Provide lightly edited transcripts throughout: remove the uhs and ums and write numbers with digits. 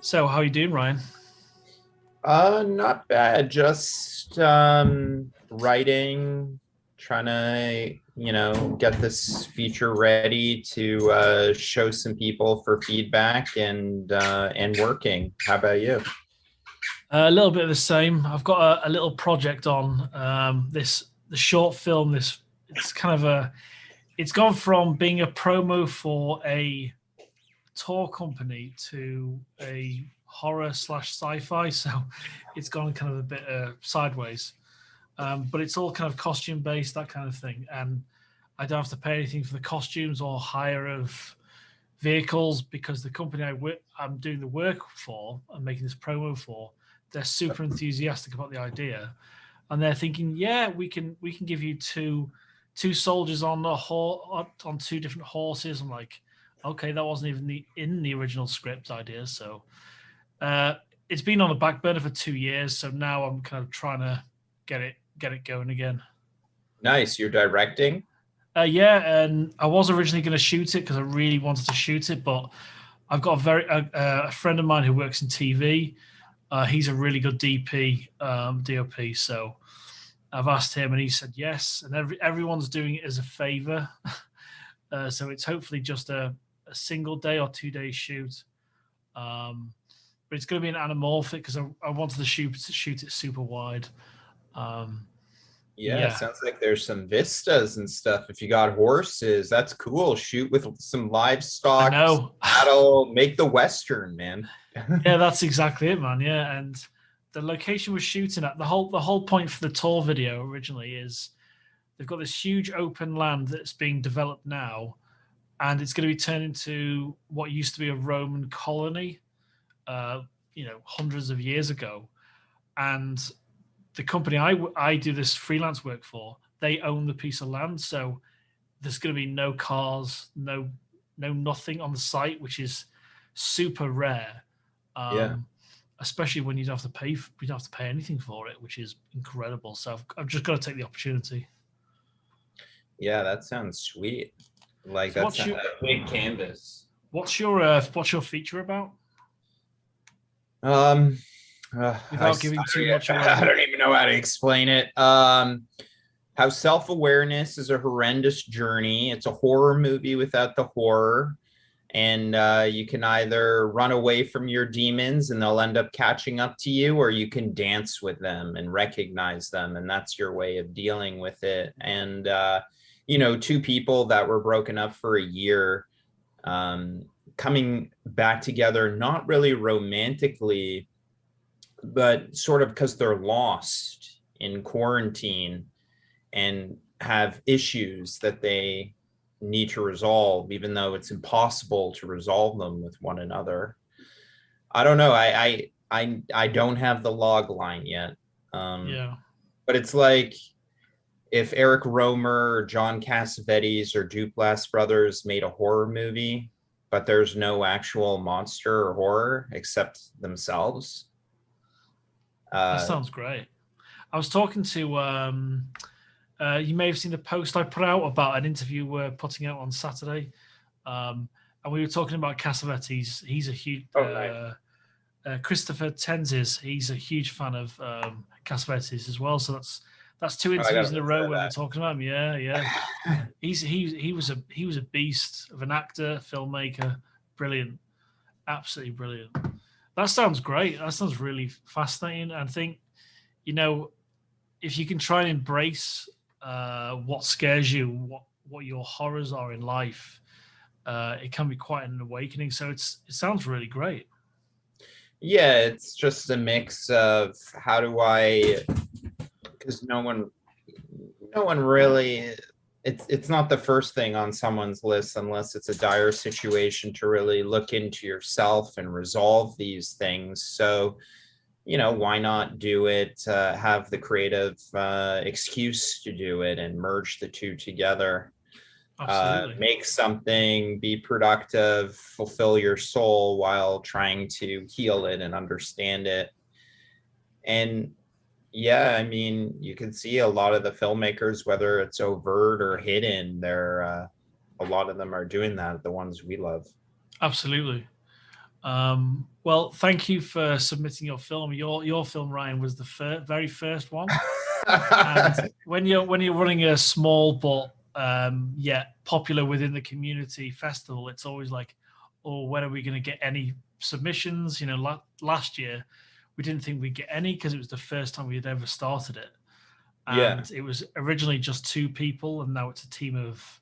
So, how you doing, Ryan? Not bad. Just writing, trying to, get this feature ready to show some people for feedback and working. How about you? A little bit of the same. I've got a little project on the short film. It's kind of it's gone from being a promo for a tour company to a horror slash sci-fi. So, it's gone kind of a bit sideways. But it's all kind of costume based, that kind of thing, and I don't have to pay anything for the costumes or hire of vehicles because the company I'm doing the work for and making this promo for, they're super enthusiastic about the idea, and they're thinking, yeah, we can give you two soldiers on on two different horses. I'm like, okay, that wasn't even in the original script idea. So uh, it's been on the back burner for 2 years. So now I'm kind of trying to get it going again. Nice. You're directing? Yeah, and I was originally going to shoot it because I really wanted to shoot it, but I've got a friend of mine who works in TV. He's a really good DP, DOP. So I've asked him, and he said yes. And everyone's doing it as a favor. So it's hopefully just a single day or 2 day shoot. But it's going to be an anamorphic because I wanted to shoot it super wide. Um, Yeah, yeah, sounds like there's some vistas and stuff. If you got horses, that's cool. Shoot with some I livestock. know. That'll make the Western, man. Yeah, that's exactly it, man. Yeah, and the location we're shooting at, the whole point for the tour video originally is they've got this huge open land that's being developed now, and it's going to be turned into what used to be a Roman colony, hundreds of years ago. And the company I do this freelance work for, they own the piece of land, so there's going to be no cars, no nothing on the site, which is super rare. Yeah. Um, Especially when you don't have to pay anything for it, which is incredible. So I've just got to take the opportunity. Yeah, that sounds sweet. Like So that's a big canvas. what's your feature about? Um, Without giving too much I away. don't even know how to explain it. How self-awareness is a horrendous journey. It's a horror movie without the horror. And you can either run away from your demons and they'll end up catching up to you, or you can dance with them and recognize them. And that's your way of dealing with it. And, two people that were broken up for a year um, coming back together, not really romantically, but sort of because they're lost in quarantine and have issues that they need to resolve, even though it's impossible to resolve them with one another. I don't know. I don't have the log line yet. Um, Yeah, but it's like if Eric Romer or John Cassavetes or Duplass brothers made a horror movie, but there's no actual monster or horror except themselves. that Uh, sounds great. I was talking to you may have seen the post I put out about an interview we're putting out on Saturday, and we were talking about Cassavetes. He's a huge oh, nice. Christopher Tenzes. He's a huge fan of Cassavetes as well. So that's two Oh, I gotta interviews in a row listen where we're talking about him. Yeah, yeah. to He was a beast of an actor, filmmaker, brilliant, absolutely brilliant. That sounds great. That sounds really fascinating. I think you know if you can try and embrace what scares you, what your horrors are in life, it can be quite an awakening. So it sounds really great. yeah, it's just a mix of how do I, because no one really, it's not the first thing on someone's list unless it's a dire situation to really look into yourself and resolve these things. So why not do it, have the creative excuse to do it and merge the two together, Absolutely. make something, be productive, fulfill your soul while trying to heal it and understand it. And yeah, I mean, you can see a lot of the filmmakers, whether it's overt or hidden, a lot of them are doing that, the ones we love. Absolutely. Well, thank you for submitting your film. Your film, Ryan, was the very first one. And when you're running a small but yet popular within the community festival, it's always like, oh, when are we going to get any submissions? Last year we didn't think we'd get any because it was the first time we had ever started it, Yeah. and it was originally just 2 people, and now it's a team of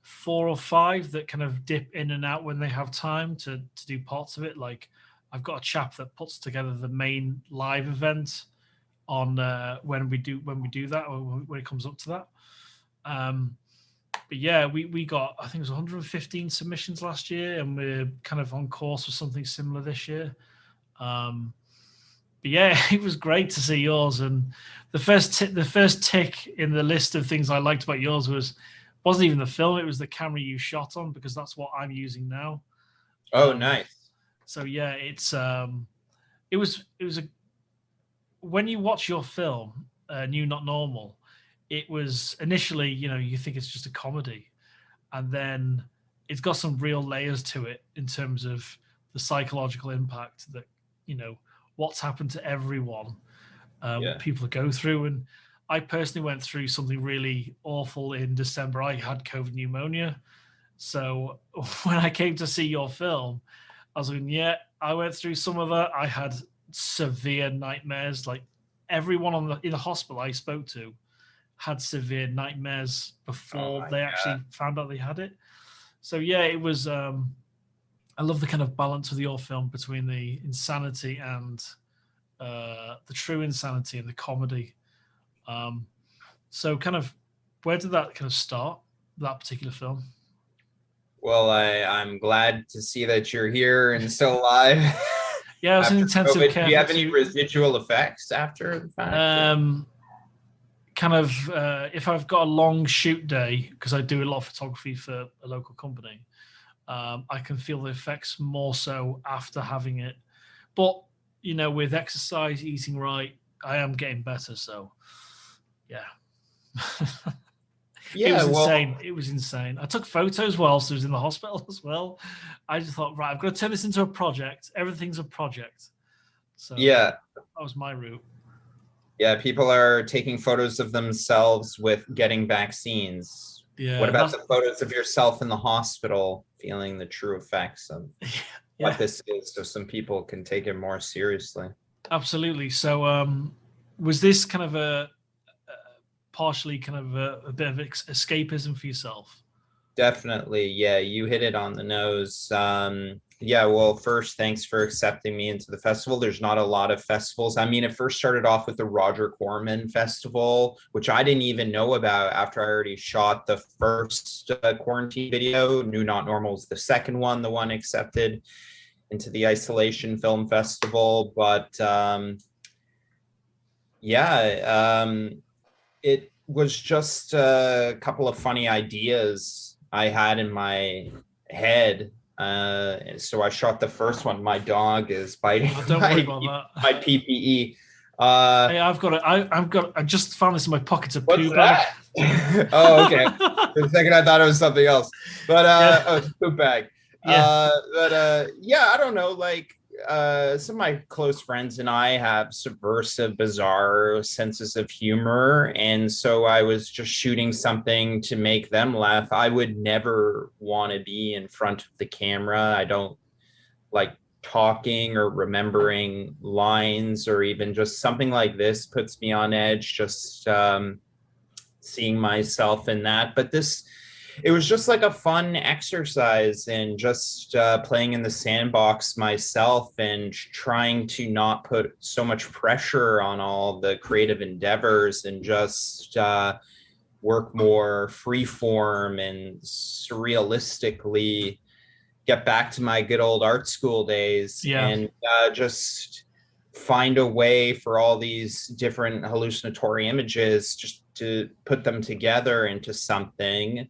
4 or 5 that kind of dip in and out when they have time to do parts of it. Like, I've got a chap that puts together the main live event on when we do that, or when it comes up to that. But yeah, we got, I think it was 115 submissions last year, and we're kind of on course for something similar this year. But yeah, it was great to see yours. And the first tick in the list of things I liked about yours wasn't even the film; it was the camera you shot on, because that's what I'm using now. Oh, nice. So yeah, it was a when you watch your film, New Not Normal, it was initially, you think it's just a comedy, and then it's got some real layers to it in terms of the psychological impact that, what's happened to everyone, what people go through. And I personally went through something really awful in December. I had COVID pneumonia. So when I came to see your film, I was like, yeah, I went through some of that. I had severe nightmares. Like, everyone in the hospital I spoke to had severe nightmares before they actually found out they had it. So yeah, it was. I love the kind of balance of your film between the insanity and the true insanity and the comedy. So kind of, where did that kind of start, that particular film? Well, I'm glad to see that you're here and still alive. Yeah, it was an intensive care. Do you have any residual effects after the fact? Kind of, if I've got a long shoot day, because I do a lot of photography for a local company, I can feel the effects more so after having it. But, with exercise, eating right, I am getting better. So, yeah. Yeah, it was insane. It was insane. I took photos whilst I was in the hospital as well. I just thought, right, I've got to turn this into a project. Everything's a project. So yeah, that was my route. Yeah, people are taking photos of themselves with getting vaccines. Yeah. What about the photos of yourself in the hospital, feeling the true effects of what this is, so some people can take it more seriously? Absolutely. So, was this kind of a partially kind of a bit of escapism for yourself? Definitely. Yeah, you hit it on the nose. Yeah, well, first, thanks for accepting me into the festival. There's not a lot of festivals. I mean, it first started off with the Roger Corman Festival, which I didn't even know about after I already shot the first quarantine video. New Not Normal is the second one, the one accepted into the Isolation Film Festival. But it was just a couple of funny ideas I had in my head. So I shot the first one. My dog is biting my PPE. Hey, I've got it. I just found this in my pocket. A poo bag. Oh, okay. For a second, I thought it was something else, but it's a poop bag. Yeah. I don't know. Like, some of my close friends and I have subversive, bizarre senses of humor. And so I was just shooting something to make them laugh. I would never want to be in front of the camera. I don't like talking or remembering lines, or even just something like this puts me on edge, just seeing myself in that. But it was just like a fun exercise in just playing in the sandbox myself and trying to not put so much pressure on all the creative endeavors, and just work more freeform and surrealistically, get back to my good old art school days. And just find a way for all these different hallucinatory images just to put them together into something.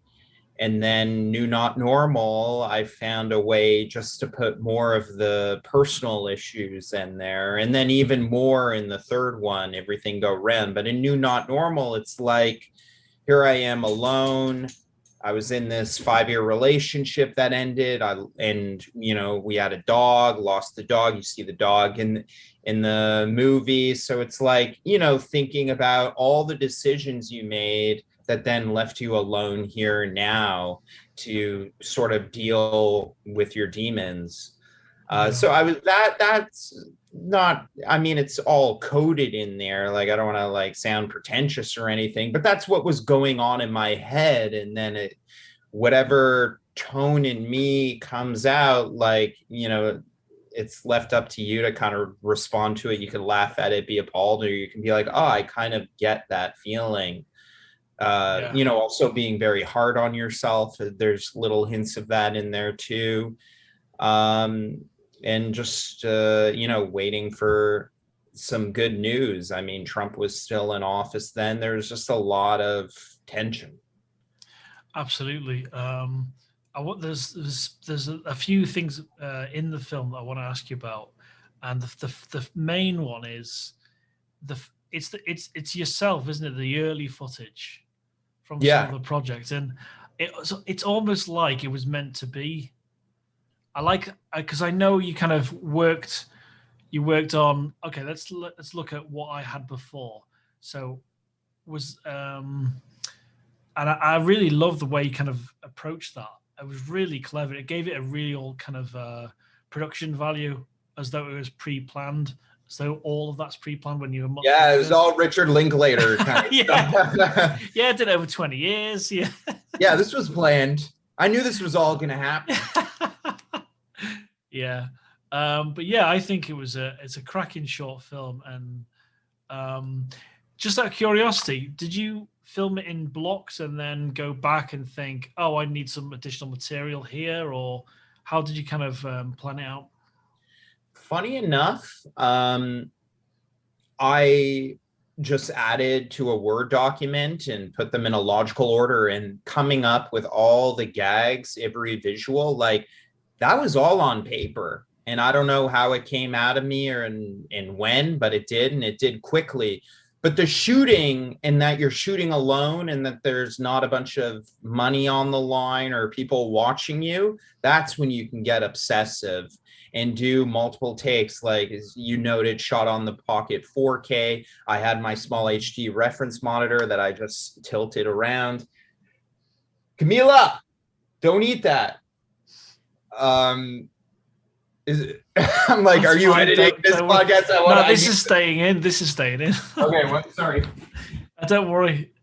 And then New Not Normal, I found a way just to put more of the personal issues in there. And then even more in the third one, Everything Go Rem. But in New Not Normal, it's like, here I am alone. I was in this 5-year relationship that ended. And we had a dog, lost the dog. You see the dog in the movie. So it's like, thinking about all the decisions you made that then left you alone here now to sort of deal with your demons. So that's not, I mean, it's all coded in there. Like, I don't want to like sound pretentious or anything, but that's what was going on in my head. And then whatever tone in me comes out, like, it's left up to you to kind of respond to it. You can laugh at it, be appalled, or you can be like, oh, I kind of get that feeling. Also being very hard on yourself. There's little hints of that in there too. And just, waiting for some good news. I mean, Trump was still in office then. There's just a lot of tension. Absolutely. There's a few things in the film that I want to ask you about, and the main one is it's yourself, isn't it? The early footage from some of the projects, and it's almost like it was meant to be. I like, because I know you kind of worked on, okay, let's look at what I had before. So and I really love the way you kind of approached that. It was really clever. It gave it a real kind of production value, as though it was pre-planned, as though all of that's pre-planned when you were much younger. It was all Richard Linklater kind of stuff. Yeah, I did it over 20 years. Yeah. Yeah, this was planned. I knew this was all going to happen. Yeah. But yeah, I think it's a cracking short film. And just out of curiosity, did you film it in blocks and then go back and think, oh, I need some additional material here? Or how did you kind of plan it out? Funny enough, I just added to a Word document and put them in a logical order, and coming up with all the gags, every visual, like that was all on paper. And I don't know how it came out of me and when, but it did, and it did quickly. But the shooting, and that you're shooting alone and that there's not a bunch of money on the line or people watching you, that's when you can get obsessive and do multiple takes. Like, as you noted, shot on the Pocket 4K. I had my small HD reference monitor that I just tilted around. Camila, don't eat that. I'm like, are you editing this podcast? No, this is staying in. This is staying in. Okay, what? Sorry. Don't worry.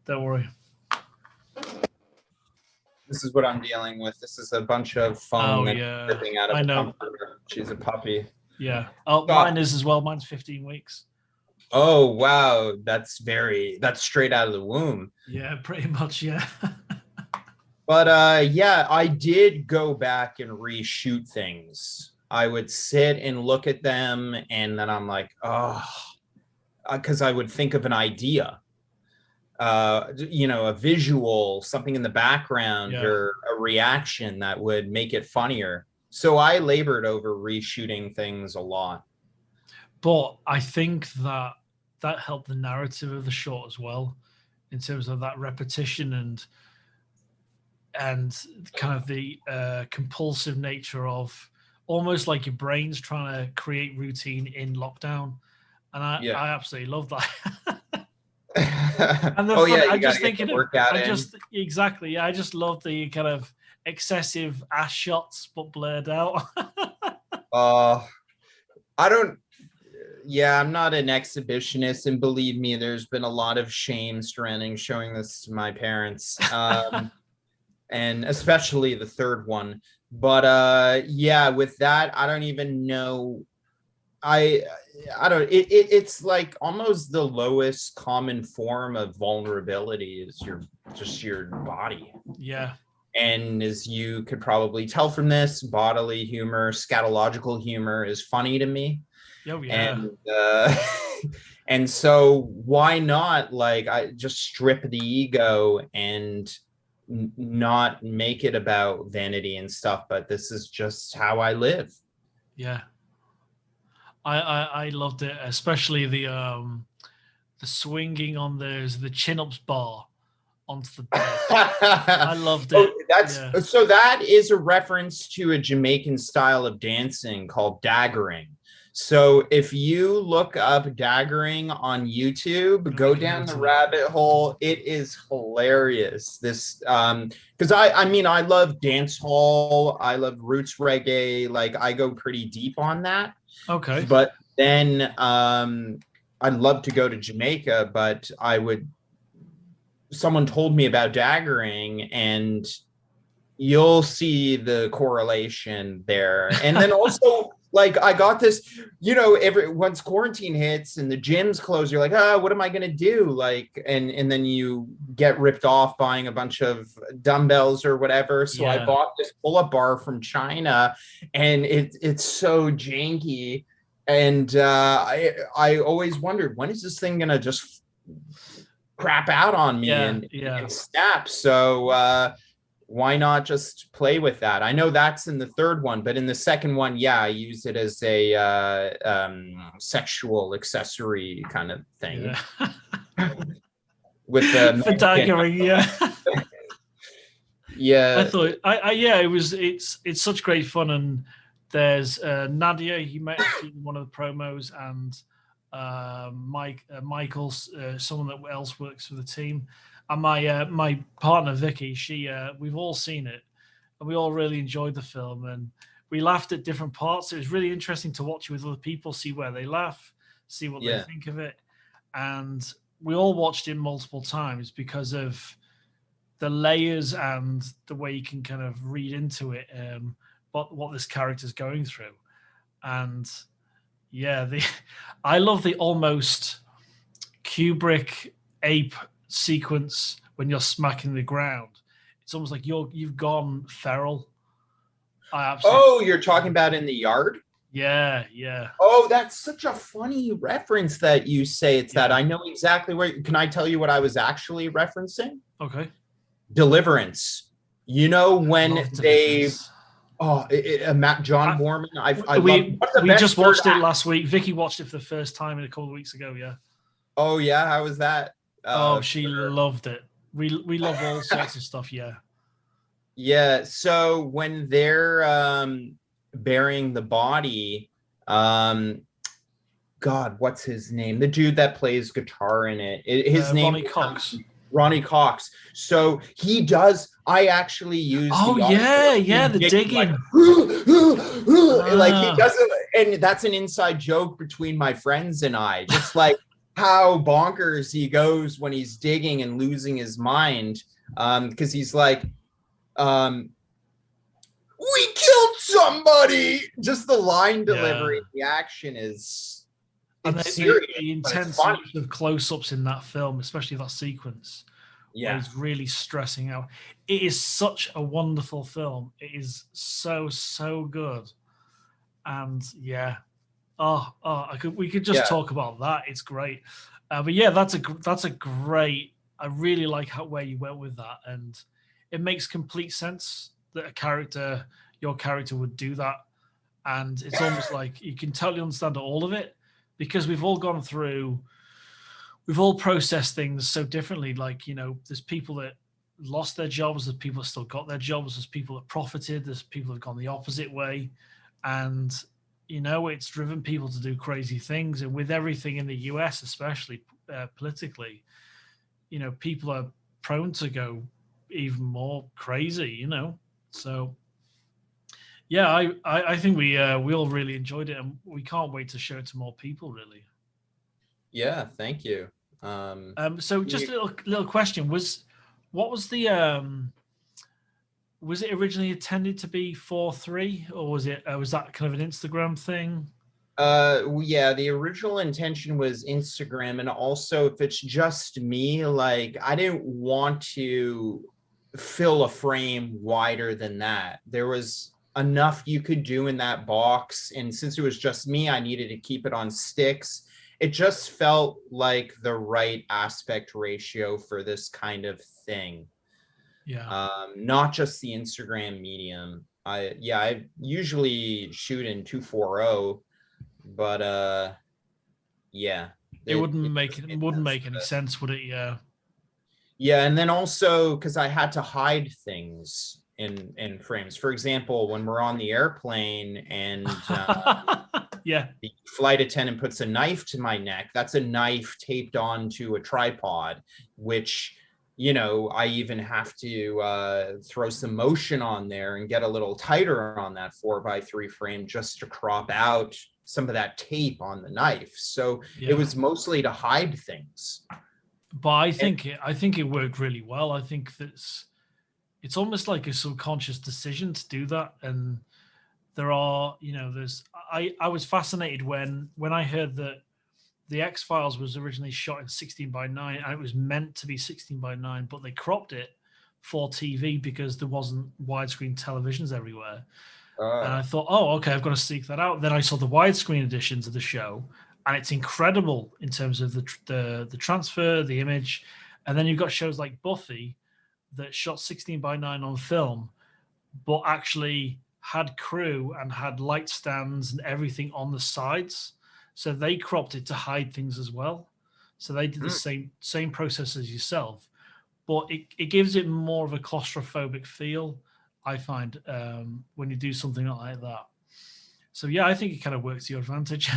Don't worry. This is what I'm dealing with. This is a bunch of foam dripping out of the comforter. She's a puppy. Yeah. Oh, mine is as well. Mine's 15 weeks. Oh, wow. That's straight out of the womb. Yeah, pretty much. Yeah. But I did go back and reshoot things. I would sit and look at them, and then I'm like, because I would think of an idea, a visual, something in the background, or a reaction that would make it funnier. So I labored over reshooting things a lot. But I think that helped the narrative of the short as well, in terms of that repetition and kind of the compulsive nature of almost like your brain's trying to create routine in lockdown. And I absolutely love that. And I'm just thinking, exactly. I just love the kind of excessive ass shots, but blurred out. I'm not an exhibitionist, and believe me, there's been a lot of shame surrounding showing this to my parents. And especially the third one. But with that, I don't even know. I don't, it's like almost the lowest common form of vulnerability is your body. Yeah. And as you could probably tell from this, bodily humor, scatological humor is funny to me. Oh, yeah. And and so why not, like, I just strip the ego and not make it about vanity and stuff, but this is just how I live. Yeah. I loved it, especially the swinging on the chin-ups bar. onto the bed. I loved it. So that is a reference to a Jamaican style of dancing called daggering. So if you look up daggering on YouTube, go down the rabbit hole. It is hilarious. This because I mean I love dance hall, I love roots reggae, like I go pretty deep on that. Okay. But then I'd love to go to Jamaica, but someone told me about daggering, and you'll see the correlation there. And then also like I got this, once quarantine hits and the gyms close, you're like, what am I gonna do? Like, and then you get ripped off buying a bunch of dumbbells or whatever. So I bought this pull-up bar from China, and it's so janky. And I always wondered, when is this thing gonna just crap out on me and snap? So why not just play with that? I know that's in the third one, but in the second one, I use it as a sexual accessory kind of thing. With the for daggering, yeah. I thought, it's such great fun. And there's Nadia, you might have seen one of the promos, and Michael, someone else works for the team. And my partner Vicky, we've all seen it, and we all really enjoyed the film, and we laughed at different parts. It was really interesting to watch it with other people, see where they laugh, see what they think of it, and we all watched it multiple times because of the layers and the way you can kind of read into it, what this character's going through, and I love the almost Kubrick ape sequence when you're smacking the ground. It's almost like you've gone feral. You're talking about in the yard? Yeah. Oh, that's such a funny reference that you say it's that. I know exactly where. Can I tell you what I was actually referencing? Okay. Deliverance. When they John Boorman. We just watched it last week. Vicky watched it for the first time a couple of weeks ago. Yeah. Oh yeah, how was that? She loved it. We love all sorts of stuff. Yeah. So when they're burying the body, God, what's his name? The dude that plays guitar in it. His name Ronnie Cox. So he does. I actually use. The digging. Like he doesn't, and that's an inside joke between my friends and I. Just like how bonkers he goes when he's digging and losing his mind, because he's like, we killed somebody. Just the line delivery, the action is. And the intense use of close-ups in that film, especially that sequence, where he's really stressing out. It is such a wonderful film. It is so good, and we could just talk about that. It's great, but that's a great. I really like where you went with that, and it makes complete sense that your character would do that, and it's almost like you can totally understand all of it. Because we've all processed things so differently. Like, there's people that lost their jobs, there's people that still got their jobs, there's people that profited, there's people that have gone the opposite way. And, it's driven people to do crazy things. And with everything in the US, especially politically, people are prone to go even more crazy, So, I think we all really enjoyed it, and we can't wait to show it to more people. Really. Yeah, thank you. So just a little question: was it originally intended to be 4:3, or was that kind of an Instagram thing? The original intention was Instagram, and also if it's just me, like I didn't want to fill a frame wider than that. There was enough you could do in that box, and since it was just me, I needed to keep it on sticks. It just felt like the right aspect ratio for this kind of thing. Not just the Instagram medium. I usually shoot in 240, but it wouldn't make any sense, would it? Yeah, and then also because I had to hide things in frames. For example, when we're on the airplane and Yeah. the flight attendant puts a knife to my neck, that's a knife taped onto a tripod, which, I even have to throw some motion on there and get a little tighter on that 4:3 frame just to crop out some of that tape on the knife. So it Yeah. was mostly to hide things. But I think it worked really well. I think that's it's almost like a subconscious decision to do that. And there are, there's I was fascinated when I heard that the X Files was originally shot in 16:9 and it was meant to be 16:9, but they cropped it for TV because there wasn't widescreen televisions everywhere. And I thought, oh, okay, I've got to seek that out. Then I saw the widescreen editions of the show, and it's incredible in terms of the transfer, the image. And then you've got shows like Buffy that shot 16:9 on film, but actually had crew and had light stands and everything on the sides. So they cropped it to hide things as well. So they did the same process as yourself, but it gives it more of a claustrophobic feel, I find, when you do something like that. So yeah, I think it kind of works to your advantage.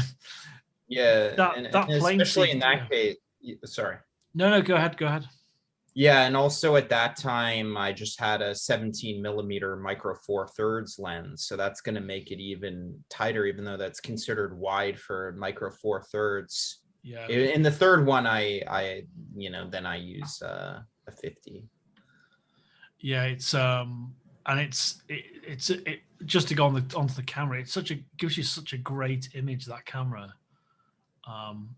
Yeah, that and plane especially in sequence. that Yeah. case, sorry. No, go ahead. Go ahead. Yeah, and also at that time, I just had a 17 millimeter micro four thirds lens, so that's going to make it even tighter, even though that's considered wide for micro four thirds. Yeah. In the third one, then I use a 50. Yeah, it's and it just to go onto the camera, gives you such a great image, that camera.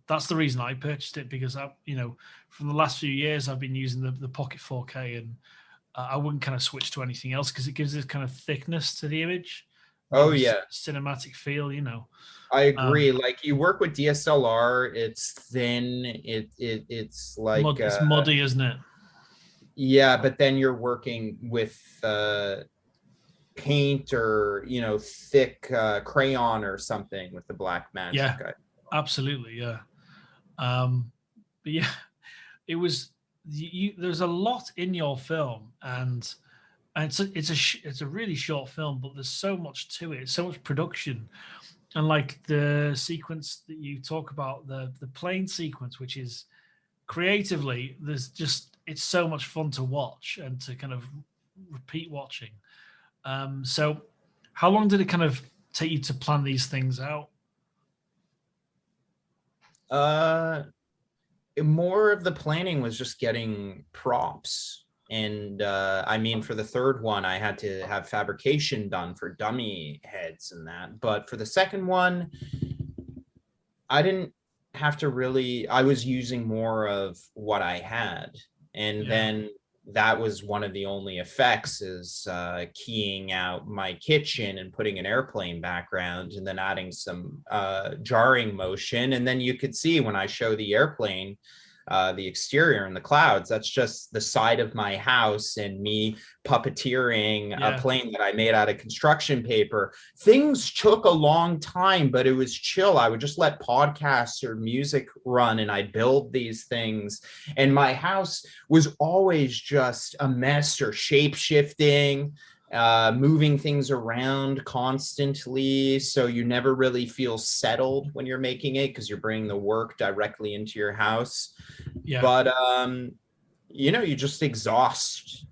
That's the reason I purchased it, because from the last few years I've been using the Pocket 4K, and I wouldn't kind of switch to anything else because it gives this kind of thickness to the image, more Oh of a yeah, cinematic feel. I agree. Like you work with DSLR, it's thin. It's like It's muddy, isn't it? yeah, but then you're working with paint or thick crayon or something with the black magic. Yeah, absolutely. Yeah. But yeah, it was there's a lot in your film, and it's a really short film, but there's so much to it, so much production. And like the sequence that you talk about, the plane sequence, which is creatively, it's so much fun to watch and to kind of repeat watching. So how long did it kind of take you to plan these things out? More of the planning was just getting props. And I mean, for the third one, I had to have fabrication done for dummy heads and that. But for the second one, I didn't have to really, I was using more of what I had. And then that was one of the only effects, is keying out my kitchen and putting an airplane background and then adding some jarring motion. And then you could see when I show the airplane, the exterior and the clouds, that's just the side of my house and me puppeteering a plane that I made out of construction paper. Things took a long time, but it was chill. I would just let podcasts or music run and I build these things. And my house was always just a mess or shape shifting, moving things around constantly. So you never really feel settled when you're making it because you're bringing the work directly into your house. Yeah. But, you just exhaust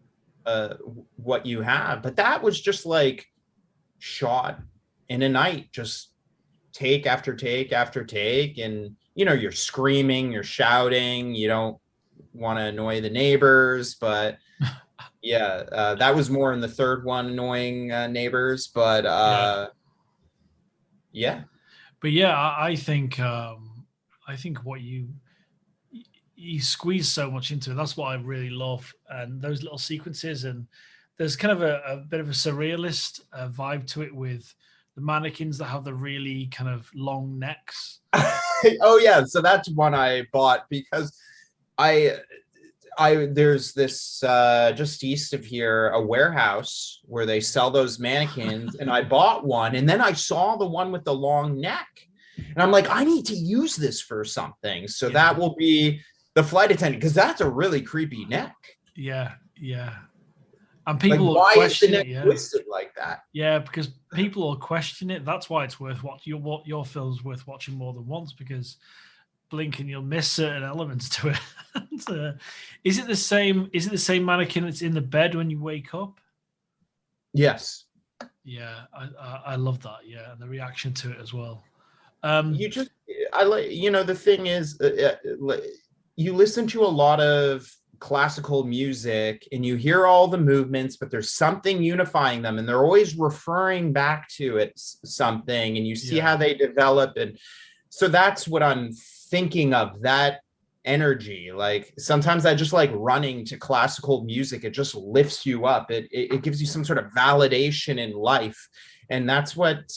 what you have. But that was just like shot in a night, just take after take after take. And, you're screaming, you're shouting, you don't want to annoy the neighbors, but yeah, that was more in the third one, annoying neighbors, but yeah. But yeah, I think what you squeeze so much into it. That's what I really love, and those little sequences. And there's kind of a bit of a surrealist vibe to it, with the mannequins that have the really kind of long necks. Oh yeah, so that's one I bought because there's this just east of here, a warehouse where they sell those mannequins, and I bought one, and then I saw the one with the long neck, and I'm like, I need to use this for something. So that will be the flight attendant, because that's a really creepy neck. Yeah, yeah. And Like, people will why is the question neck it. Yeah, twisted like that? yeah, because people will question it. That's why it's worth your film's worth watching more than once, because blink and you'll miss certain elements to it. And, is it the same? Is it the same mannequin that's in the bed when you wake up? Yes. Yeah, I love that. Yeah, and the reaction to it as well. You just, I like, the thing is, you listen to a lot of classical music and you hear all the movements, but there's something unifying them, and they're always referring back to it, something, and you see how they develop. And so that's what I'm thinking of, that energy. Like, sometimes I just like running to classical music. It just lifts you up. It gives you some sort of validation in life. And that's what,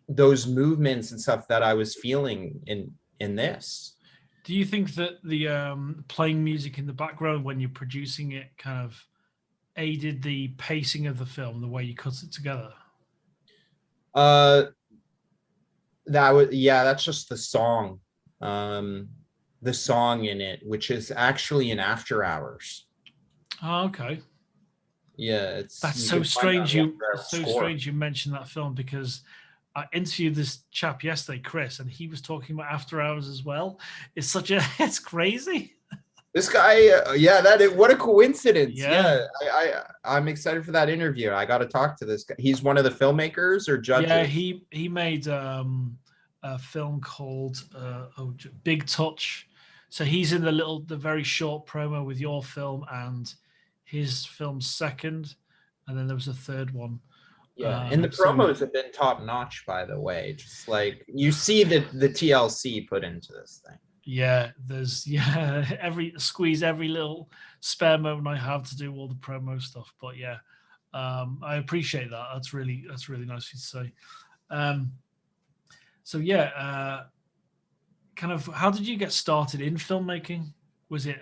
those movements and stuff that I was feeling in this. Do you think that the playing music in the background when you're producing it kind of aided the pacing of the film, the way you cut it together? That's just the song. The song in it, which is actually in After Hours. Oh, okay. Yeah, That's so strange. Strange you mentioned that film, because I interviewed this chap yesterday, Chris, and he was talking about After Hours as well. It's crazy. This guy, what a coincidence. Yeah, I'm excited for that interview. I got to talk to this guy. He's one of the filmmakers or judges. Yeah, he made a film called Big Touch. So he's in the very short promo with your film and his film's second, and then there was a third one. Yeah, and the promos have been top notch, by the way. Just like you see the TLC put into this thing. Yeah, squeeze every little spare moment I have to do all the promo stuff. But yeah, I appreciate that. That's really nice of you to say. So yeah, kind of, how did you get started in filmmaking? Was it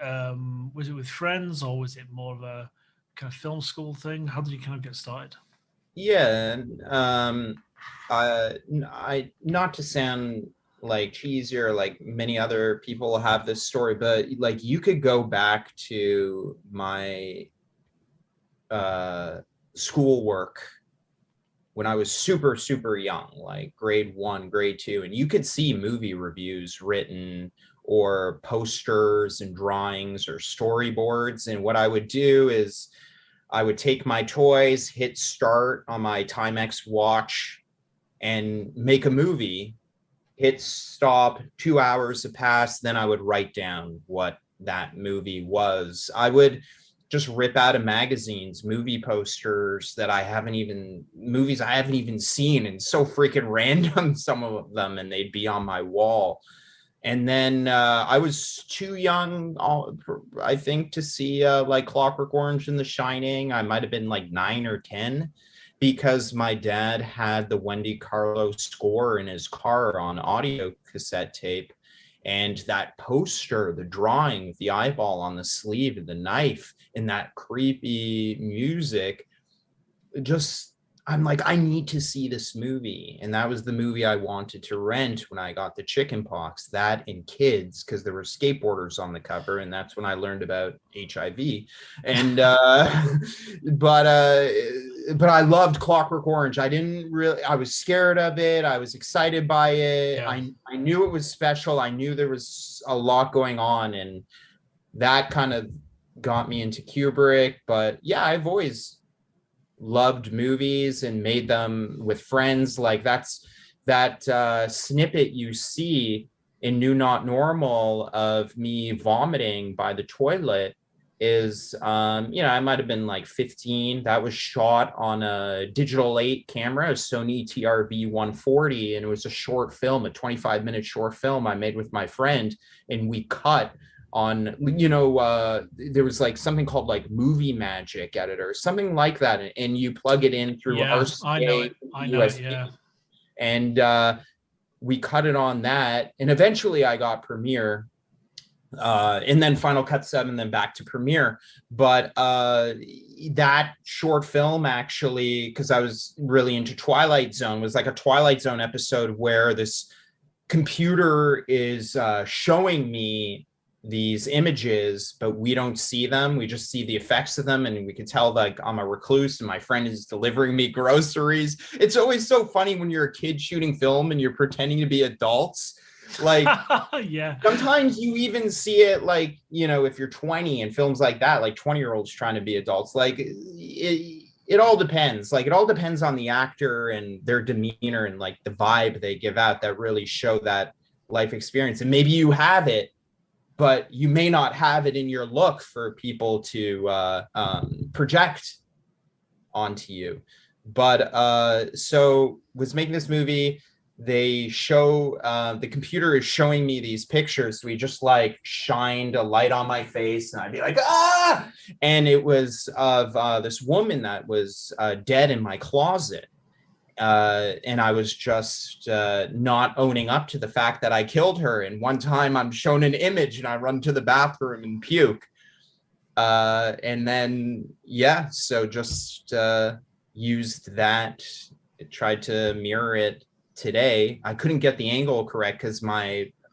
with friends, or was it more of a kind of film school thing? How did you kind of get started? Yeah, I not to sound like cheesy or like many other people have this story, but like you could go back to my schoolwork when I was super, super young, like grade 1, grade 2, and you could see movie reviews written or posters and drawings or storyboards. And what I would do is I would take my toys, hit start on my Timex watch, and make a movie. Hit stop, 2 hours have passed, then I would write down what that movie was. I would just rip out of magazines movie posters movies I haven't even seen, and so freaking random, some of them, and they'd be on my wall. And then I was too young, I think, to see like Clockwork Orange and The Shining. I might have been like 9 or 10, because my dad had the Wendy Carlo score in his car on audio cassette tape. And that poster, the drawing with the eyeball on the sleeve and the knife and that creepy music, I'm like, I need to see this movie. And that was the movie I wanted to rent when I got the chicken pox, that and Kids, because there were skateboarders on the cover. And that's when I learned about HIV. And, but I loved Clockwork Orange. I was scared of it. I was excited by it. Yeah. I knew it was special. I knew there was a lot going on. And that kind of got me into Kubrick. But yeah, I've always loved movies and made them with friends. Like that snippet you see in New Not Normal of me vomiting by the toilet is I might have been like 15. That was shot on a digital 8 camera, a Sony TRB 140, and it was a short film, a 25-minute short film I made with my friend, and we cut on, there was like something called like Movie Magic Editor, something like that, and you plug it in through RCA. I know it, yeah. And we cut it on that, and eventually I got Premiere, and then Final Cut 7, then back to Premiere. But that short film, actually, because I was really into Twilight Zone, was like a Twilight Zone episode where this computer is showing me these images, but we don't see them. We just see the effects of them, and we can tell like I'm a recluse and my friend is delivering me groceries. It's always so funny when you're a kid shooting film and you're pretending to be adults. Like Yeah. sometimes you even see it, like, you know, if you're 20 and films like that, like 20-year-olds trying to be adults. Like it all depends. Like it all depends on the actor and their demeanor and like the vibe they give out that really show that life experience. And maybe you have it, but you may not have it in your look for people to project onto you. But so was making this movie. They show the computer is showing me these pictures. We just like shined a light on my face, and I'd be like, ah! And it was of this woman that was dead in my closet. And I was just not owning up to the fact that I killed her. And one time I'm shown an image and I run to the bathroom and puke. And then, yeah, so just used that, tried to mirror it today. I couldn't get the angle correct because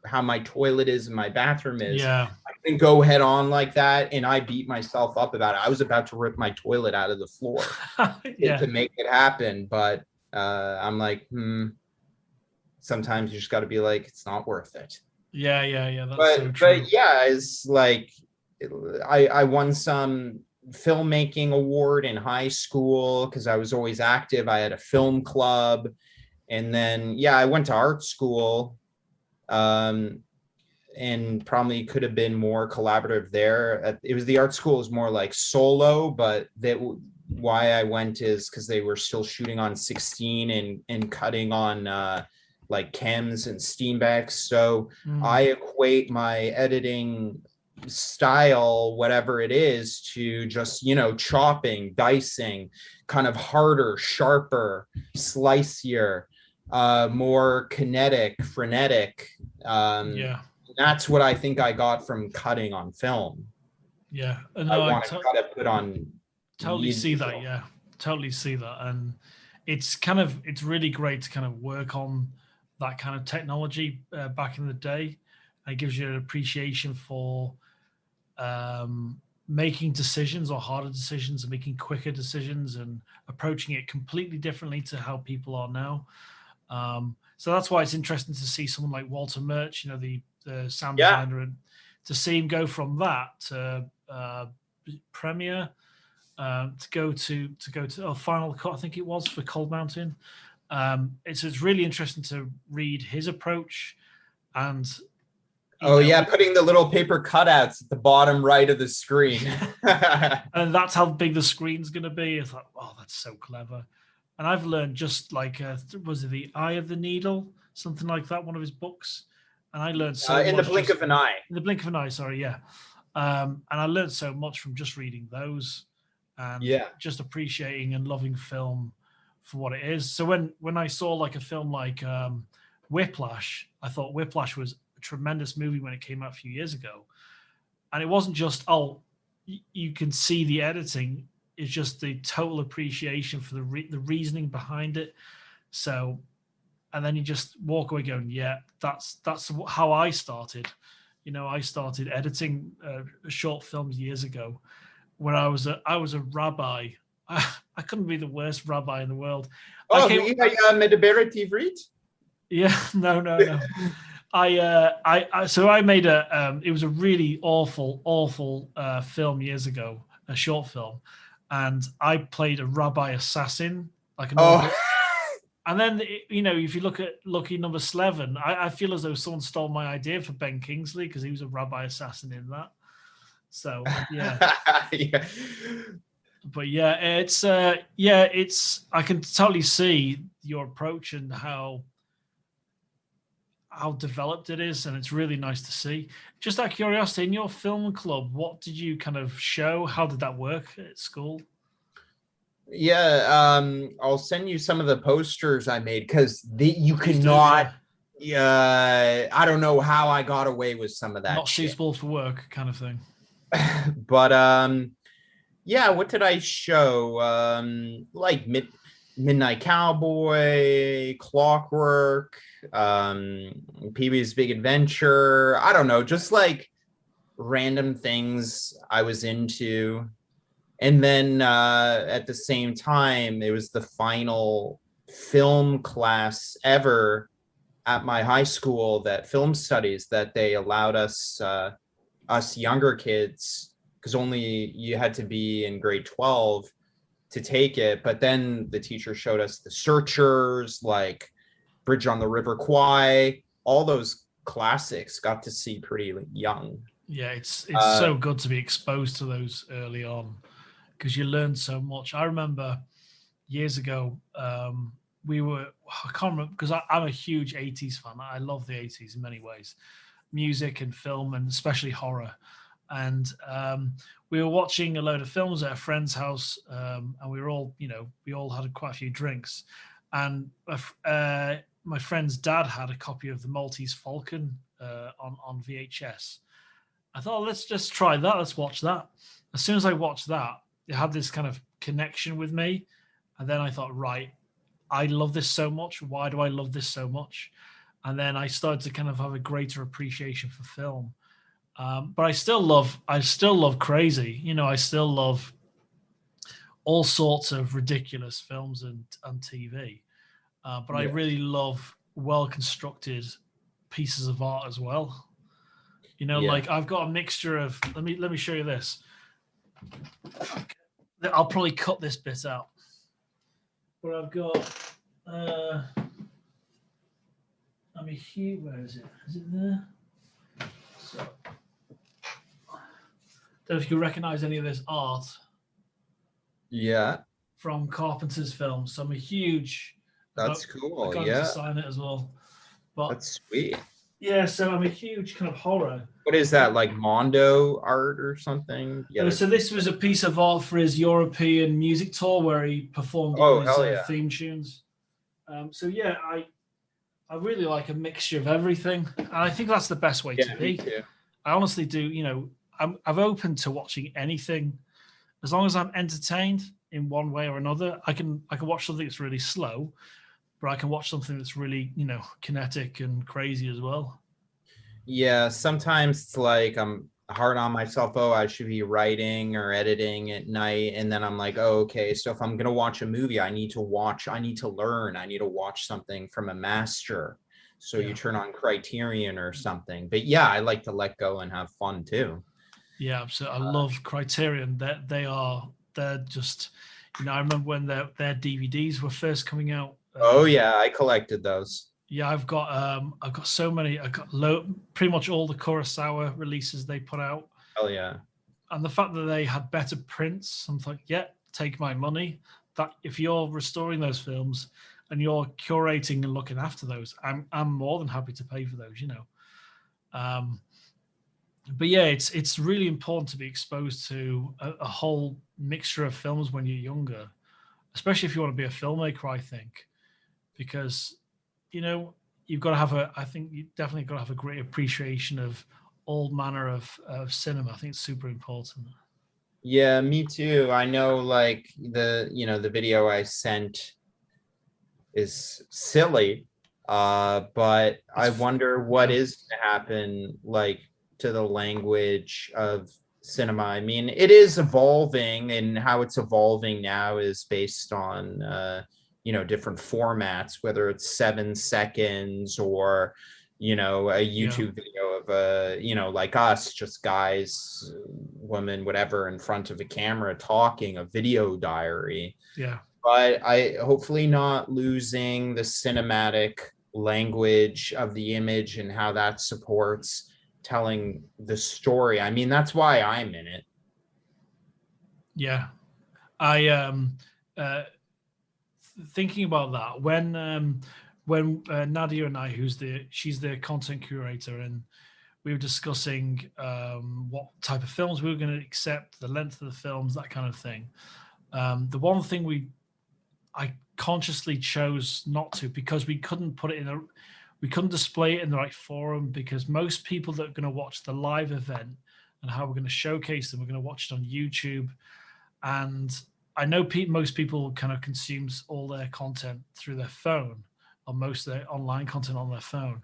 how my toilet is and my bathroom is. Yeah. I couldn't go head on like that. And I beat myself up about it. I was about to rip my toilet out of the floor to make it happen. But I'm like, sometimes you just got to be like, it's not worth it. Yeah. That's so true. But yeah, it's like I won some filmmaking award in high school because I was always active. I had a film club, and then I went to art school, and probably could have been more collaborative there. It was the art school is more like solo, but why I went is because they were still shooting on 16 and cutting on like chems and Steenbecks. So I equate my editing style, whatever it is, to just, chopping, dicing, kind of harder, sharper, slicier, more kinetic, frenetic. That's what I think I got from cutting on film. Yeah. And I want to cut it put on. Totally see that. Yeah, totally see that. And it's really great to kind of work on that kind of technology back in the day. It gives you an appreciation for making decisions or harder decisions and making quicker decisions and approaching it completely differently to how people are now. So that's why it's interesting to see someone like Walter Murch, the sound designer, and to see him go from that to Premiere, to go to Final Cut, I think it was, for Cold Mountain. It's really interesting to read his approach. And putting the little paper cutouts at the bottom right of the screen. And that's how big the screen's going to be. It's like, oh, that's so clever. And I've learned just like, was it The Eye of the Needle? Something like that, one of his books. And I learned so much. In the blink of an eye. In the blink of an eye, sorry, yeah. And I learned so much from just reading those and just appreciating and loving film for what it is. So when I saw like a film like Whiplash, I thought Whiplash was a tremendous movie when it came out a few years ago. And it wasn't just, you can see the editing. It's just the total appreciation for the reasoning behind it. So, and then you just walk away going, yeah, that's how I started. I started editing short films years ago when I was a rabbi. I couldn't be the worst rabbi in the world. Mediberet Ivrit? Yeah, no. So I made it was a really awful film years ago, a short film, and I played a rabbi assassin, like a And then, if you look at Lucky Number 11, I feel as though someone stole my idea for Ben Kingsley because he was a rabbi assassin in that. So, yeah. But it's I can totally see your approach and how developed it is, and it's really nice to see. Just out of curiosity, in your film club, what did you kind of show? How did that work at school? I'll send you some of the posters I made because you cannot. I don't know how I got away with some of that. Not suitable for work, kind of thing. But what did I show? Like Midnight Cowboy, Clockwork, Pee-wee's Big Adventure. I don't know, just like random things I was into. And then at the same time, it was the final film class ever at my high school, that film studies, that they allowed us younger kids, because only you had to be in grade 12 to take it. But then the teacher showed us The Searchers, like Bridge on the River Kwai, all those classics. Got to see pretty young. Yeah, it's so good to be exposed to those early on, because you learn so much. I remember years ago, I can't remember, because I'm a huge 80s fan. I love the 80s in many ways, music and film, and especially horror. And we were watching a load of films at a friend's house, and we were all, we all had quite a few drinks. And my friend's dad had a copy of The Maltese Falcon on VHS. I thought, let's just try that. Let's watch that. As soon as I watched that, it had this kind of connection with me. And then I thought, right, I love this so much. Why do I love this so much? And then I started to kind of have a greater appreciation for film. But I still love crazy. I still love all sorts of ridiculous films and TV. But I really love well-constructed pieces of art as well. Like I've got a mixture of. Let me show you this. I'll probably cut this bit out. But I've got. Huge. Where is it? Is it there? So, don't know if you can recognize any of this art. Yeah. From Carpenter's films. So I'm a huge. That's cool. I got to sign it as well. But that's sweet. Yeah, so I'm a huge kind of horror. What is that, like Mondo art or something? Yeah. So this was a piece of art for his European music tour where he performed all his theme tunes. So yeah, I really like a mixture of everything, and I think that's the best way to be. I honestly do. I'm open to watching anything, as long as I'm entertained in one way or another. I can watch something that's really slow, but I can watch something that's really, kinetic and crazy as well. Yeah, sometimes it's like I'm hard on myself. Oh, I should be writing or editing at night. And then I'm like, oh, okay, so if I'm going to watch a movie, I need to learn. I need to watch something from a master. So you turn on Criterion or something. But yeah, I like to let go and have fun too. Yeah, absolutely. I love Criterion. They're just, I remember when their DVDs were first coming out. Oh yeah, I collected those. Yeah, I've got so many. I've got pretty much all the Kurosawa releases they put out. Oh yeah. And the fact that they had better prints, I'm like, yeah, take my money. That if you're restoring those films and you're curating and looking after those, I'm more than happy to pay for those. But yeah, it's really important to be exposed to a whole mixture of films when you're younger, especially if you want to be a filmmaker, I think, because you've got to have I think you definitely got to have a great appreciation of all manner of cinema. I think it's super important. Yeah, me too. I know, like the video I sent is silly, but I wonder what is going to happen, like, to the language of cinema. I mean, it is evolving, and how it's evolving now is based on different formats, whether it's 7 seconds or a YouTube video of like us, just guys, women, whatever, in front of a camera talking, a video diary. Yeah. But hopefully not losing the cinematic language of the image and how that supports telling the story. I mean, that's why I'm in it. Yeah. I thinking about that when Nadia and I, she's the content curator, and we were discussing what type of films we were going to accept, the length of the films, that kind of thing. The one thing I consciously chose not to, because we couldn't we couldn't display it in the right forum, because most people that are going to watch the live event and how we're going to showcase them, we're going to watch it on YouTube. And I know most people kind of consumes all their content through their phone, or most of their online content on their phone.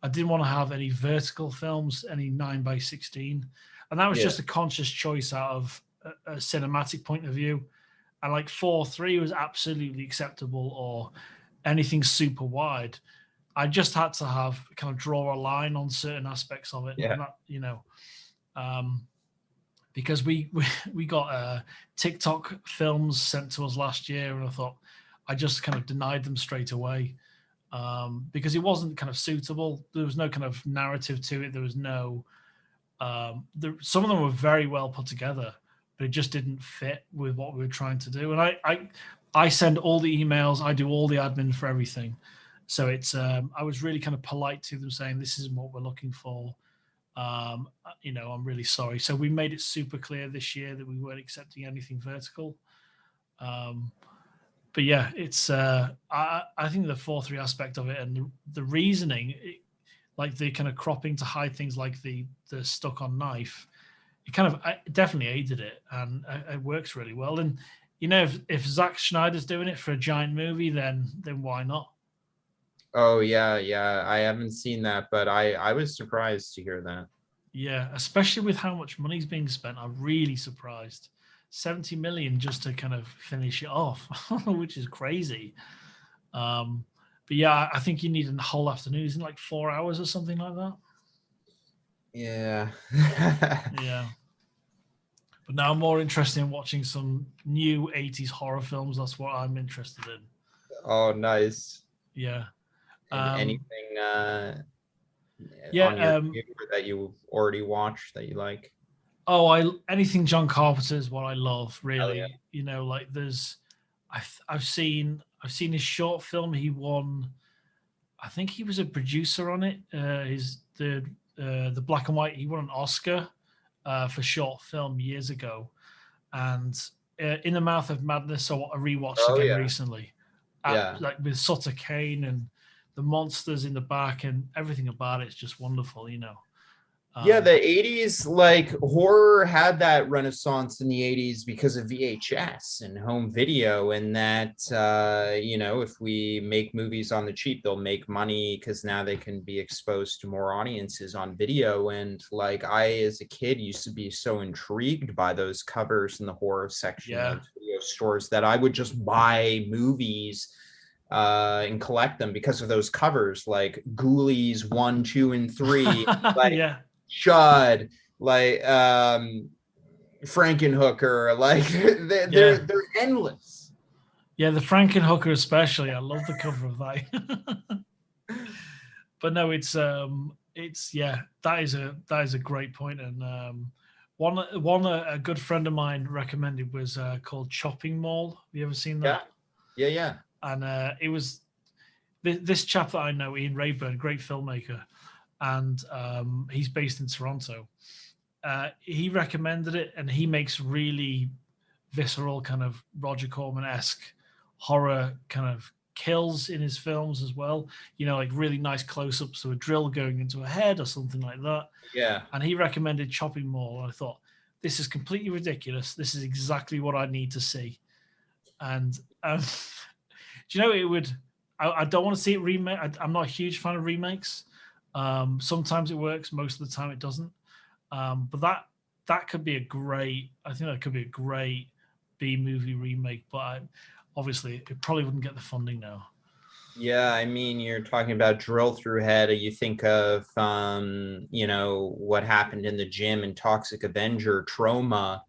I didn't want to have any vertical films, any 9:16, and that was just a conscious choice out of a cinematic point of view. And like 4:3 was absolutely acceptable, or anything super wide. I just had to have kind of draw a line on certain aspects of it, and that, because we got TikTok films sent to us last year, and I thought I just kind of denied them straight away because it wasn't kind of suitable. There was no kind of narrative to it. There was no. Some of them were very well put together, but it just didn't fit with what we were trying to do. And I send all the emails. I do all the admin for everything. So it's I was really kind of polite to them, saying this isn't what we're looking for. I'm really sorry. So we made it super clear this year that we weren't accepting anything vertical. But yeah, it's I think the 4:3 aspect of it and the reasoning, like the kind of cropping to hide things like the stuck on knife, it definitely aided it, and it works really well. And if Zack Snyder's doing it for a giant movie, then why not? Oh yeah, I haven't seen that, but I was surprised to hear that. Yeah, especially with how much money's being spent, I'm really surprised. 70 million just to kind of finish it off, which is crazy. But yeah, I think you need a whole afternoon, isn't it like 4 hours or something like that? Yeah. Yeah. But now I'm more interested in watching some new 80s horror films. That's what I'm interested in. Oh, nice. Yeah. Anything on your computer that you already watched that you like? Oh, anything John Carpenter is what I love, really. Yeah. Like I've seen his short film. He won, I think he was a producer on it. The black and white. He won an Oscar for short film years ago, and In the Mouth of Madness. So I rewatched again recently. Like with Sutter Kane and the monsters in the back and everything about it is just wonderful, the 80s, like horror had that renaissance in the 80s because of VHS and home video, and that if we make movies on the cheap, they'll make money because now they can be exposed to more audiences on video. And like I as a kid used to be so intrigued by those covers in the horror section of video stores that I would just buy movies and collect them because of those covers, like Ghoulies 1, 2, and 3, like Shud, like Frankenhooker, like they're endless. Yeah, the Frankenhooker especially. I love the cover of that. But no, it's that is a great point. And one a good friend of mine recommended was called Chopping Mall. Have you ever seen that? Yeah. And it was this chap that I know, Ian Rayburn, great filmmaker, and he's based in Toronto. He recommended it, and he makes really visceral kind of Roger Corman-esque horror kind of kills in his films as well. Like really nice close-ups of a drill going into a head or something like that. Yeah. And he recommended Chopping Mall, and I thought, this is completely ridiculous. This is exactly what I need to see. And do you know it would? I don't want to see it remake. I'm not a huge fan of remakes. Sometimes it works, most of the time it doesn't. But that could be a great. I think that could be a great B movie remake. But obviously, it probably wouldn't get the funding now. Yeah, I mean, you're talking about drill through head. You think of what happened in the gym in Toxic Avenger, Trauma.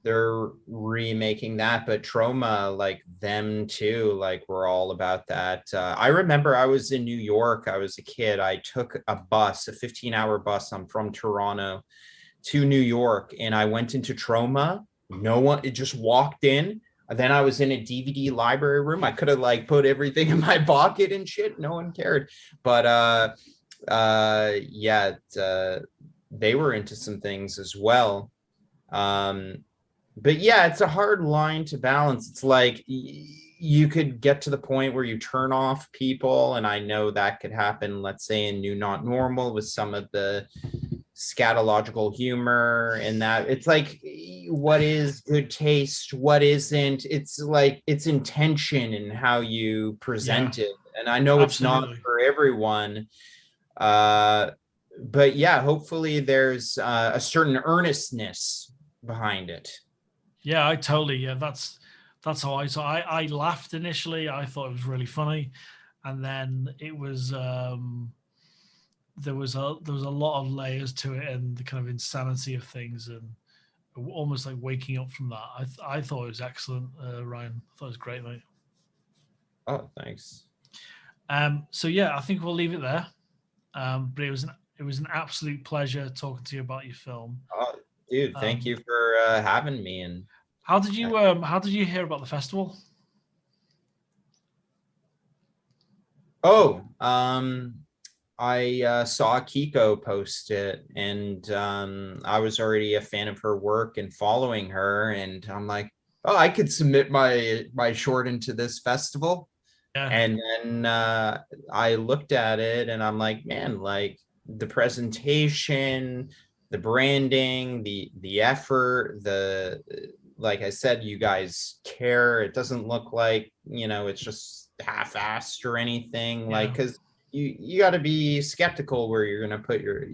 They're remaking that, but Trauma, like them too, like we're all about that. I remember I was in New York. I was a kid. I took a bus, a 15-hour bus. I'm from Toronto to New York, and I went into Trauma. No one, it just walked in. Then I was in a DVD library room. I could have like put everything in my pocket and shit. No one cared. But they were into some things as well. But yeah, it's a hard line to balance. It's like you could get to the point where you turn off people, and I know that could happen, let's say in New Not Normal, with some of the scatological humor, and that it's like, what is good taste, what isn't? It's like it's intention and how you present it. And I know it's not for everyone, But yeah, hopefully there's a certain earnestness behind it. Yeah, I totally. Yeah, that's how I saw. I laughed initially. I thought it was really funny, and then it was there was a lot of layers to it, and the kind of insanity of things, and almost like waking up from that. I thought it was excellent, Ryan. I thought it was great, mate. Oh, thanks. So yeah, I think we'll leave it there. But it was an absolute pleasure talking to you about your film. Oh, dude, thank Um, you for having me. And how did you hear about the festival? oh, I saw Kiko post it, and I was already a fan of her work and following her, and I'm like, oh, I could submit my short into this festival. Yeah, And then I looked at it, and I'm like, man, like the presentation, the branding, the effort, the like I said, you guys care. It doesn't look like, it's just half-assed or anything. Like, yeah, because you got to be skeptical where you're gonna put your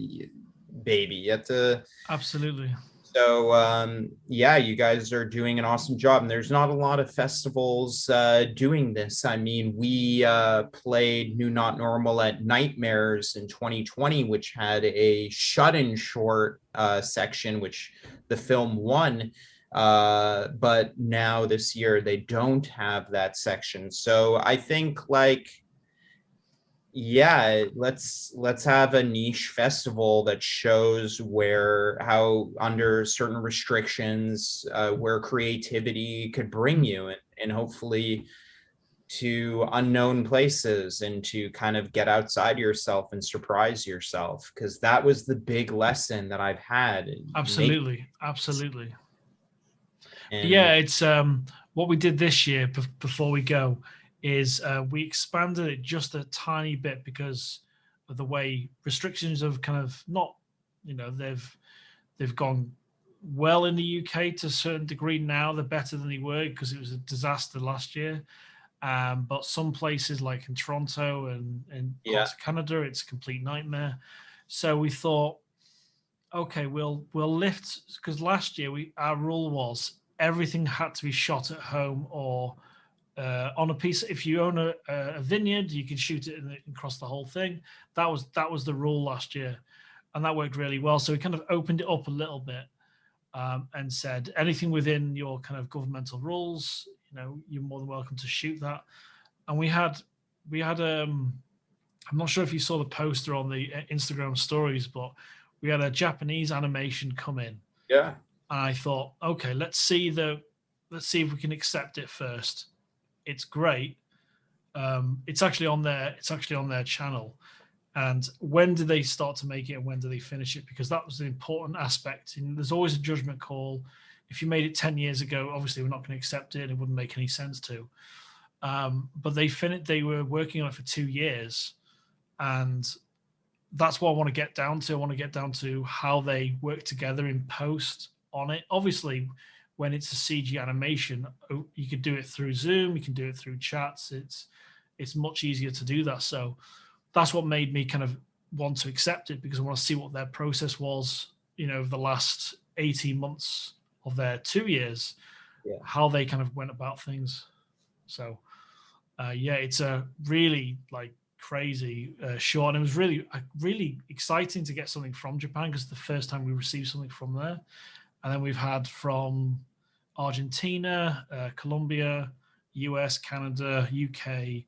baby. You have to. absolutely. So yeah, you guys are doing an awesome job, and there's not a lot of festivals doing this. I mean, we played New Not Normal at Nightmares in 2020, which had a shut-in short section, which the film won. But now this year they don't have that section. So I think, like, yeah, let's have a niche festival that shows where how under certain restrictions where creativity could bring you, and hopefully to unknown places, and to kind of get outside yourself and surprise yourself, because that was the big lesson that I've had making. Absolutely, absolutely. But yeah, And it's what we did this year. Before we go, is we expanded it just a tiny bit because of the way restrictions have kind of not, they've gone well in the UK to a certain degree now. They're better than they were because it was a disaster last year. But some places like in Toronto and yeah, parts of Canada, it's a complete nightmare. So we thought, okay, we'll lift because last year our rule was everything had to be shot at home or on a piece. If you own a vineyard, you can shoot it across the whole thing. That was the rule last year, and that worked really well. So we kind of opened it up a little bit and said anything within your kind of governmental rules, you're more than welcome to shoot that. And we had I'm not sure if you saw the poster on the Instagram stories, but we had a Japanese animation come in, yeah, and I thought, okay, let's see if we can accept it first. It's great. It's actually on their channel. And when do they start to make it, and when do they finish it? Because that was the important aspect. And there's always a judgment call. If you made it 10 years ago, obviously we're not going to accept it, and it wouldn't make any sense to. But they were working on it for 2 years, and that's what I want to get down to. I want to get down to how they work together in post on it. Obviously, when it's a CG animation, you could do it through Zoom, you can do it through chats. It's much easier to do that. So that's what made me kind of want to accept it, because I want to see what their process was, over the last 18 months of their 2 years, yeah, how they kind of went about things. So yeah, it's a really like crazy short. And it was really exciting to get something from Japan because it's the first time we received something from there. And then we've had from Argentina, Colombia, US, Canada, UK,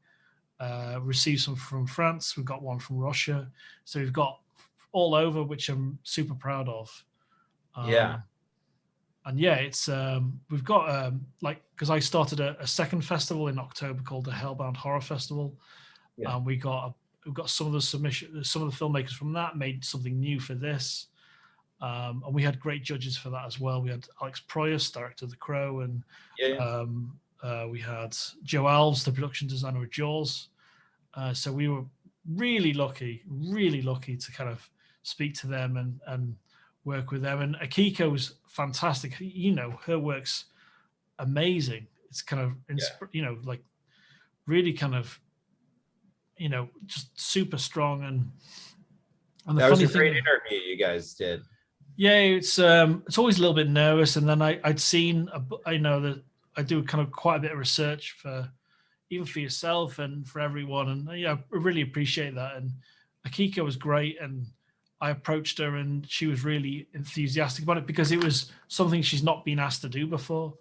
received some from France. We've got one from Russia. So we've got all over, which I'm super proud of. yeah, And yeah, it's we've got like, because I started a second festival in October called the Hellbound Horror Festival. yeah, We've got some of the filmmakers from that made something new for this. And we had great judges for that as well. We had Alex Proyas, director of The Crow, and yeah, we had Joe Alves, the production designer of Jaws. So we were really lucky to kind of speak to them and work with them. And Akiko was fantastic. Her work's amazing. It's kind of, like really kind of, just super strong. And And the That was funny a great thing, interview you guys did. yeah, it's always a little bit nervous. And then I'd seen, I know that I do kind of quite a bit of research for even for yourself and for everyone. And yeah, I really appreciate that. And Akiko was great. And I approached her and she was really enthusiastic about it because it was something she's not been asked to do before.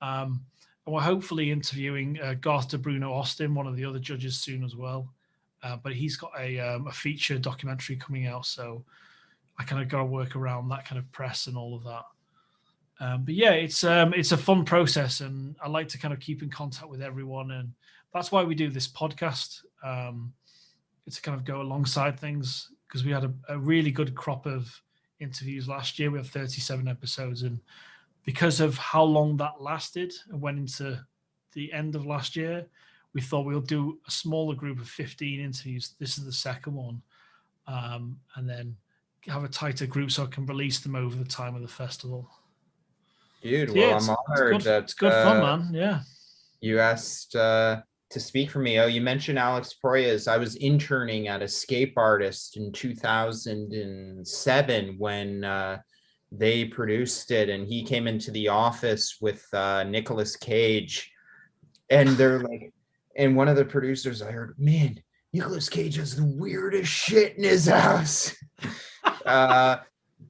And we're hopefully interviewing Garth de Bruno Austin, one of the other judges, soon as well. But he's got a feature documentary coming out. So I kind of got to work around that kind of press and all of that. But yeah, it's a fun process, and I like to kind of keep in contact with everyone, and that's why we do this podcast. It's to kind of go alongside things because we had a really good crop of interviews last year. We have 37 episodes, and because of how long that lasted and went into the end of last year, we thought we'll do a smaller group of 15 interviews. This is the second one, and then have a tighter group so I can release them over the time of the festival. Dude, so well, yeah, I'm honored that it's good fun, man. Yeah. You asked to speak for me. Oh, you mentioned Alex Proyas. I was interning at Escape Artist in 2007 when they produced it, and he came into the office with Nicolas Cage, and they're like, and one of the producers, I heard, man, Nicolas Cage has the weirdest shit in his house.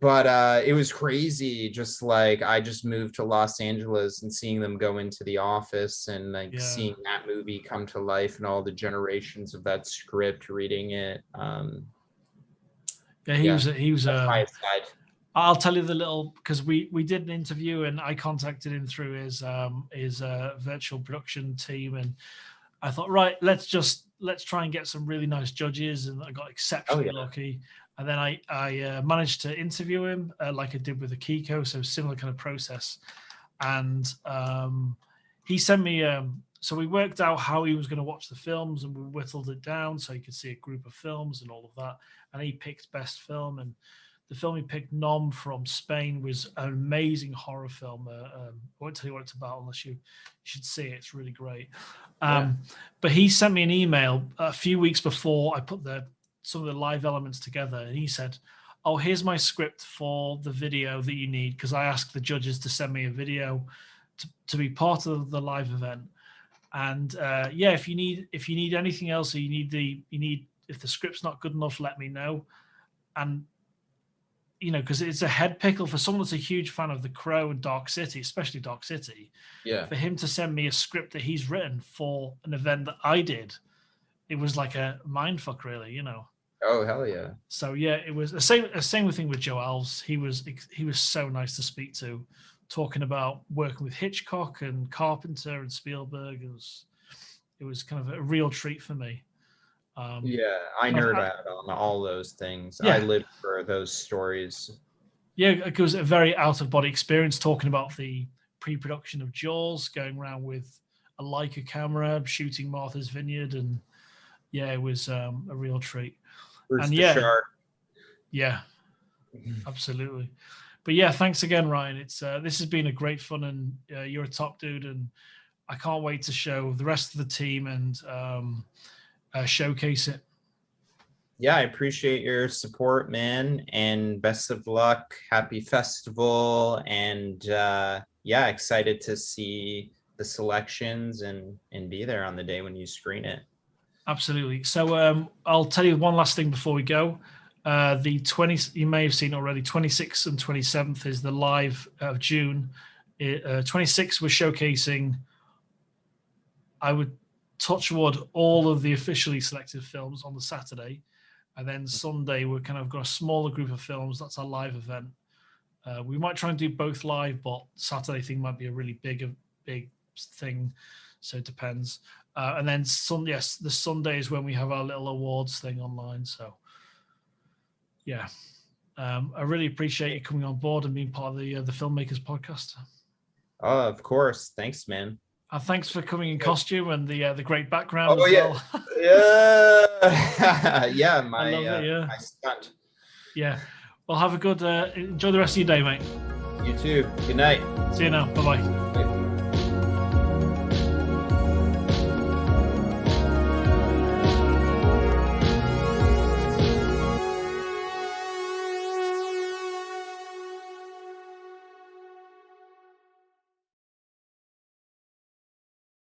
But it was crazy. Just like I just moved to Los Angeles and seeing them go into the office and like seeing that movie come to life and all the generations of that script, reading it. He was I'll tell you the little, because we did an interview and I contacted him through his virtual production team, and I thought, right, let's try and get some really nice judges, and I got exceptionally lucky. And then I managed to interview him like I did with Akiko, so similar kind of process. And he sent me, so we worked out how he was going to watch the films, and we whittled it down so he could see a group of films and all of that. And he picked best film, and the film he picked, Nom from Spain, was an amazing horror film. I won't tell you what it's about unless you should see it. It's really great. But he sent me an email a few weeks before I put some of the live elements together, and he said, oh, here's my script for the video that you need, because I asked the judges to send me a video to be part of the live event. And if you need anything else, or you need if the script's not good enough, let me know. And because it's a head pickle for someone that's a huge fan of The Crow and Dark City, especially Dark City. Yeah. For him to send me a script that he's written for an event that I did, it was like a mindfuck, really, Oh, hell yeah. So yeah, it was the same thing with Joe Alves. He was so nice to speak to, talking about working with Hitchcock and Carpenter and Spielberg. It was kind of a real treat for me. I nerd out on all those things. Yeah. I live for those stories. Yeah, it was a very out-of-body experience, talking about the pre-production of Jaws, going around with a Leica camera, shooting Martha's Vineyard, and it was a real treat. Bruce the Shark. Yeah, absolutely. But yeah, thanks again, Ryan. It's this has been a great fun, and you're a top dude, and I can't wait to show the rest of the team and showcase it. Yeah, I appreciate your support, man, and best of luck. Happy festival, and excited to see the selections and be there on the day when you screen it. Absolutely. So I'll tell you one last thing before we go. The 20th, you may have seen already, 26th and 27th is the live of June. 26th, we're showcasing, I would touch wood, all of the officially selected films on the Saturday. And then Sunday, we're kind of got a smaller group of films. That's our live event. We might try and do both live, but Saturday thing might be a really big thing. So it depends. And then the Sunday is when we have our little awards thing online. So yeah, I really appreciate you coming on board and being part of the Filmmakers podcast. Oh, of course. Thanks, man. And thanks for coming in costume and the great background as well. Yeah. My stunt. Yeah. Well, have a good enjoy the rest of your day, mate. You too. Good night. See you now. Bye-bye. Bye.